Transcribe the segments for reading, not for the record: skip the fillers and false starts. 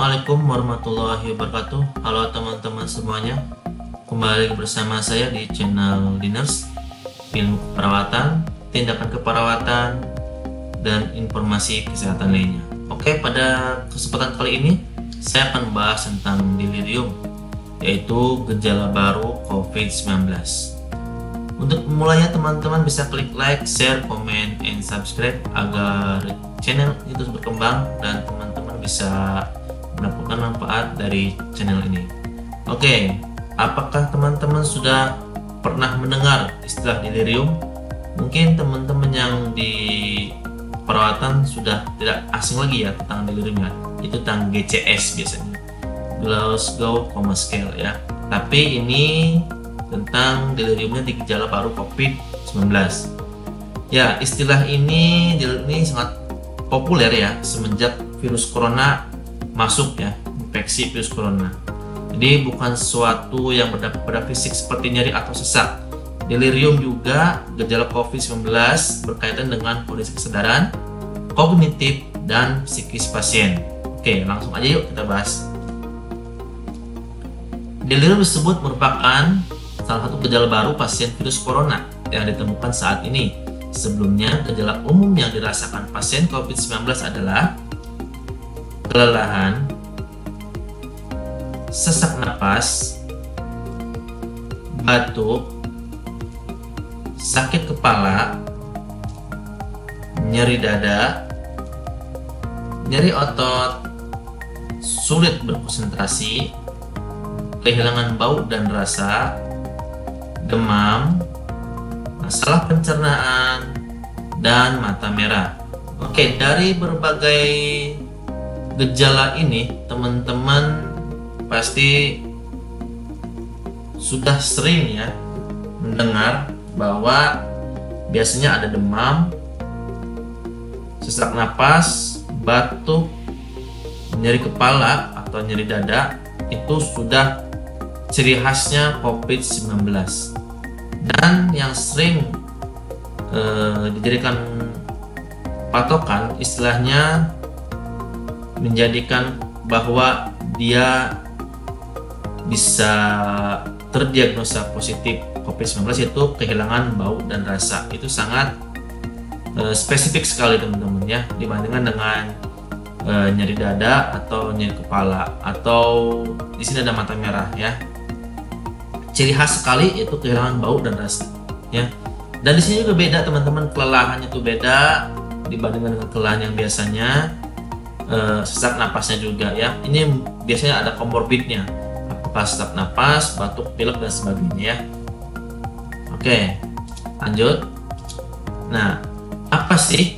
Assalamualaikum warahmatullahi wabarakatuh. Halo teman-teman semuanya, kembali bersama saya di channel Diners, ilmu keperawatan, tindakan keperawatan, dan informasi kesehatan lainnya. Oke, pada kesempatan kali ini saya akan membahas tentang delirium, yaitu gejala baru COVID-19. Untuk memulainya, teman-teman bisa klik like, share, komen, and subscribe agar channel itu berkembang dan teman-teman bisa mendapatkan manfaat dari channel ini. Oke, apakah teman-teman sudah pernah mendengar istilah delirium? Mungkin teman-teman yang di perawatan sudah tidak asing lagi ya tentang delirium ya. Itu tentang GCS biasanya, Glasgow Coma Scale ya. Tapi ini tentang deliriumnya di gejala baru COVID-19. Ya, istilah ini sangat populer ya semenjak virus corona masuk ya, infeksi virus corona. Jadi bukan sesuatu yang berdampak pada fisik seperti nyeri atau sesak. Delirium juga gejala COVID-19 berkaitan dengan kondisi kesadaran, kognitif, dan psikis pasien. Oke, langsung aja yuk kita bahas. Delirium tersebut merupakan salah satu gejala baru pasien virus corona yang ditemukan saat ini. Sebelumnya, gejala umum yang dirasakan pasien COVID-19 adalah kelelahan, sesak napas, batuk, sakit kepala, nyeri dada, nyeri otot, sulit berkonsentrasi, kehilangan bau dan rasa, demam, masalah pencernaan, dan mata merah. Oke, dari berbagai gejala ini teman-teman pasti sudah sering ya mendengar bahwa biasanya ada demam, sesak napas, batuk, nyeri kepala atau nyeri dada. Itu sudah ciri khasnya COVID-19. Dan yang sering dijadikan patokan istilahnya menjadikan bahwa dia bisa terdiagnosa positif COVID-19 itu kehilangan bau dan rasa. Itu sangat spesifik sekali teman-teman ya, dibandingkan dengan nyeri dada atau nyeri kepala, atau di sini ada mata merah ya. Ciri khas sekali itu kehilangan bau dan rasa ya. Dan di sini juga beda teman-teman, kelelahannya itu beda dibandingkan dengan kelelahan yang biasanya. Sesak napasnya juga ya, ini biasanya ada komorbidnya, apakah sesak napas, batuk, pilek, dan sebagainya ya. Oke, lanjut. Nah, apa sih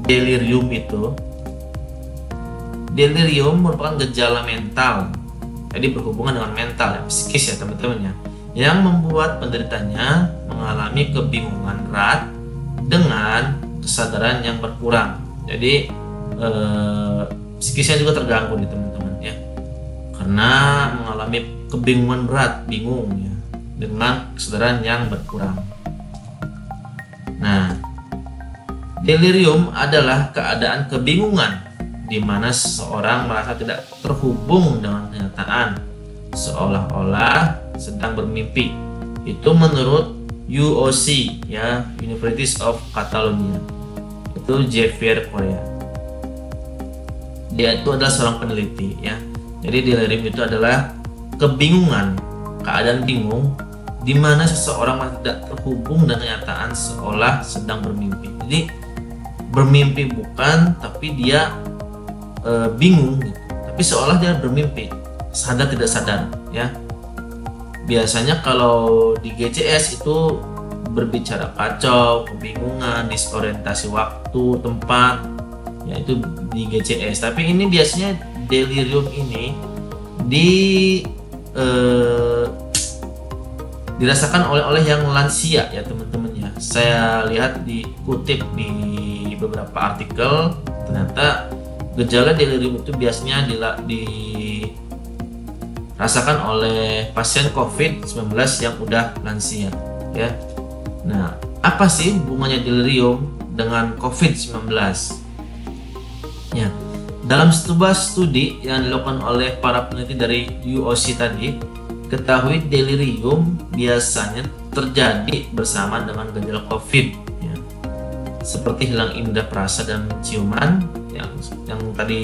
delirium itu? Delirium merupakan gejala mental, jadi berhubungan dengan mental ya, psikis ya teman-teman ya, yang membuat penderitanya mengalami kebingungan berat dengan kesadaran yang berkurang. Jadi psikisnya juga terganggu nih teman-teman ya, karena mengalami kebingungan berat, bingung ya, dengan kesadaran yang berkurang. Nah, delirium adalah keadaan kebingungan di mana seseorang merasa tidak terhubung dengan kenyataan, seolah-olah sedang bermimpi. Itu menurut UOC ya, University of Catalonia. Itu Javier Correa. Dia itu adalah seorang peneliti ya. Jadi delirium itu adalah kebingungan, keadaan bingung di mana seseorang masih tidak terhubung dengan kenyataan, seolah sedang bermimpi. Jadi bermimpi bukan, tapi dia bingung gitu. Tapi seolah dia bermimpi, sadar tidak sadar ya. Biasanya kalau di GCS itu berbicara kacau, kebingungan, disorientasi waktu, tempat, ya itu di GCS. Tapi ini biasanya delirium ini dirasakan oleh yang lansia ya teman-teman ya. Saya lihat dikutip di beberapa artikel, ternyata gejala delirium itu biasanya dirasakan oleh pasien COVID-19 yang udah lansia ya. Nah, apa sih hubungannya delirium dengan COVID-19? Ya, Dalam sebuah studi yang dilakukan oleh para peneliti dari UOC tadi, ketahui delirium biasanya terjadi bersama dengan gejala COVID, ya, seperti hilang indera perasa dan penciuman. Yang tadi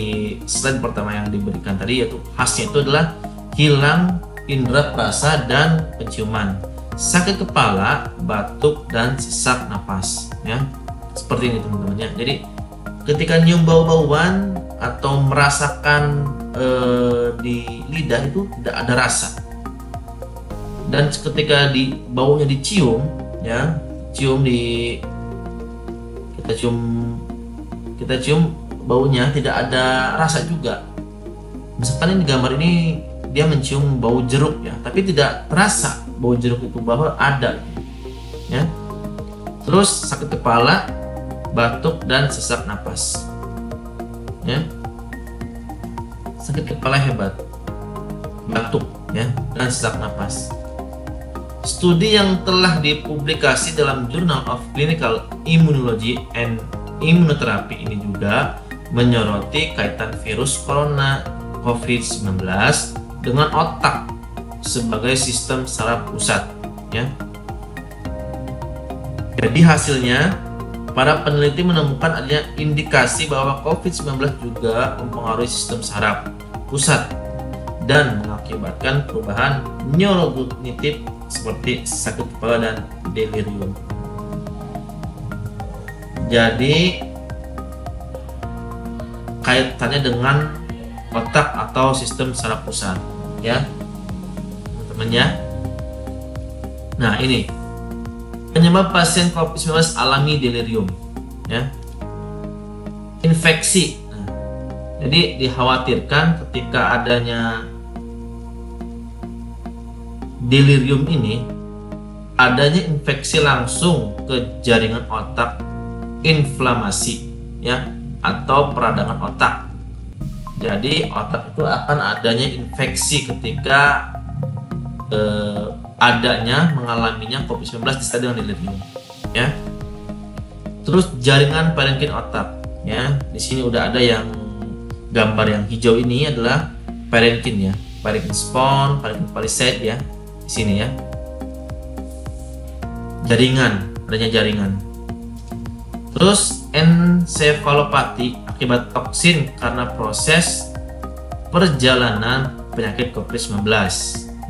slide pertama yang diberikan tadi, yaitu khasnya itu adalah hilang indera perasa dan penciuman, sakit kepala, batuk, dan sesak napas, ya, seperti ini teman-teman ya. Jadi ketika nyium bau-bauan atau merasakan di lidah itu tidak ada rasa, dan ketika baunya dicium, ya, kita cium baunya tidak ada rasa juga. Misalkan ini gambar ini dia mencium bau jeruk, ya, tapi tidak terasa bau jeruk itu bahwa ada, ya. Terus sakit kepala, batuk, dan sesak napas, ya. Sakit kepala hebat, batuk, ya, dan sesak napas. Studi yang telah dipublikasi dalam Journal of Clinical Immunology and Immunotherapy ini juga menyoroti kaitan virus corona COVID-19 dengan otak sebagai sistem saraf pusat, ya. Jadi hasilnya, para peneliti menemukan adanya indikasi bahwa COVID-19 juga mempengaruhi sistem saraf pusat dan mengakibatkan perubahan neurokognitif seperti sakit kepala dan delirium. Jadi kaitannya dengan otak atau sistem saraf pusat, ya teman-teman ya. Nah, ini penyebab pasien COVID-19 alami delirium, ya, infeksi. Nah, jadi dikhawatirkan ketika adanya delirium ini, adanya infeksi langsung ke jaringan otak, inflamasi, ya, atau peradangan otak. Jadi otak itu akan adanya infeksi ketika mengalaminya COVID-19 disertai dengan delirium, ya. Terus jaringan parenkin otak, ya. Di sini udah ada yang gambar yang hijau ini adalah parenkin, ya, parenkin spons, parenkin palisade, ya, di sini, ya. Adanya jaringan. Terus ensefalopati akibat toksin karena proses perjalanan penyakit COVID-19,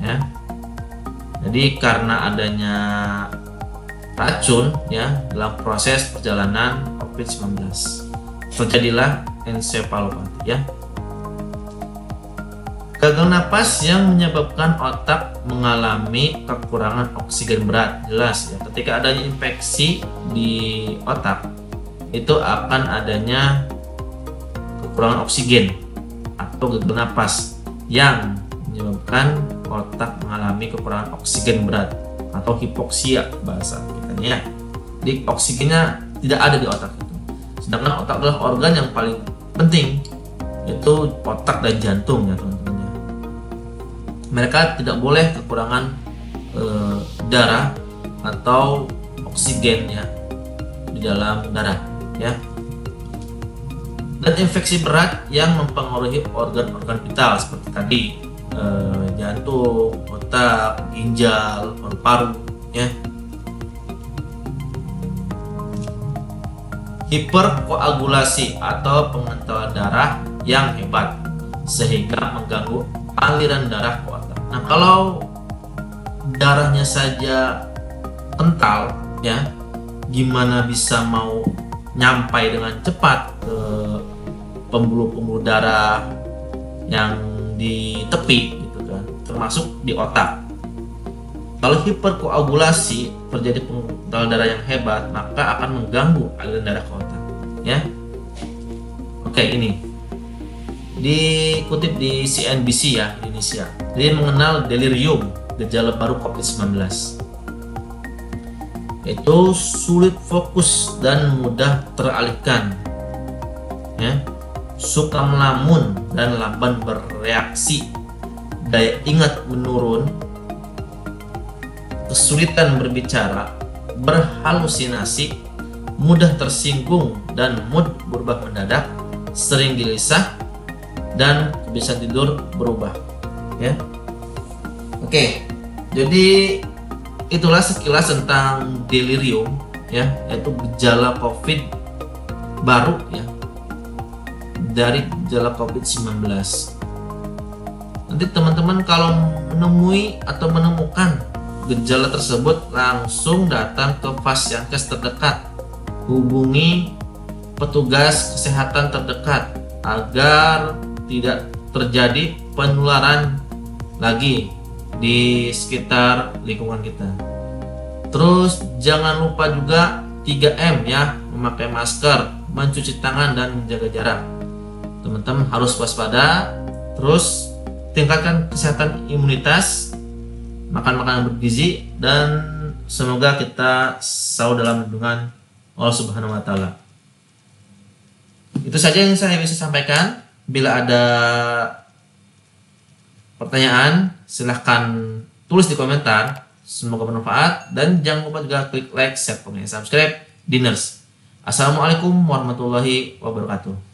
ya. Jadi karena adanya racun, ya, dalam proses perjalanan COVID-19 terjadilah ensefalopati, ya. Gagal napas yang menyebabkan otak mengalami kekurangan oksigen berat, jelas, ya. Ketika adanya infeksi di otak, itu akan adanya kekurangan oksigen atau gagal napas yang menyebabkan otak mengalami kekurangan oksigen berat atau hipoksia bahasa kitanya. Jadi oksigennya tidak ada di otak itu. Sedangkan otak adalah organ yang paling penting, yaitu otak dan jantung, ya teman-teman. Mereka tidak boleh kekurangan darah atau oksigen, ya, di dalam darah, ya. Dan infeksi berat yang mempengaruhi organ-organ vital seperti tadi, jantung, otak, ginjal, paru-paru, ya. Hiperkoagulasi atau pengentalan darah yang hebat sehingga mengganggu aliran darah ke otak. Nah, kalau darahnya saja kental, ya, gimana bisa mau nyampai dengan cepat ke pembuluh-pembuluh darah yang di tepi, gitu kan, termasuk di otak. Kalau hiperkoagulasi terjadi pengentalan darah yang hebat, maka akan mengganggu aliran darah ke otak, ya. Oke, ini dikutip di CNBC, ya, Indonesia. Dia mengenal delirium, gejala baru COVID-19. Itu sulit fokus dan mudah teralihkan, ya. Suka melamun dan lamban bereaksi, daya ingat menurun, kesulitan berbicara, berhalusinasi, mudah tersinggung dan mood berubah mendadak, sering gelisah, dan kebiasaan tidur berubah, ya. Oke, jadi itulah sekilas tentang delirium, ya, yaitu gejala COVID baru, ya, dari gejala COVID-19. Nanti teman-teman kalau menemui atau menemukan gejala tersebut, langsung datang ke Fasyankes terdekat, hubungi petugas kesehatan terdekat agar tidak terjadi penularan lagi di sekitar lingkungan kita. Terus jangan lupa juga 3M, ya, memakai masker, mencuci tangan, dan menjaga jarak. Teman-teman harus waspada. Terus tingkatkan kesehatan imunitas, makan makanan bergizi, dan semoga kita selalu dalam lindungan Allah Subhanahu wa Ta'ala. Itu saja yang saya bisa sampaikan. Bila ada pertanyaan, silahkan tulis di komentar. Semoga bermanfaat, dan jangan lupa juga klik like, share, komen, subscribe Diners. Assalamualaikum warahmatullahi wabarakatuh.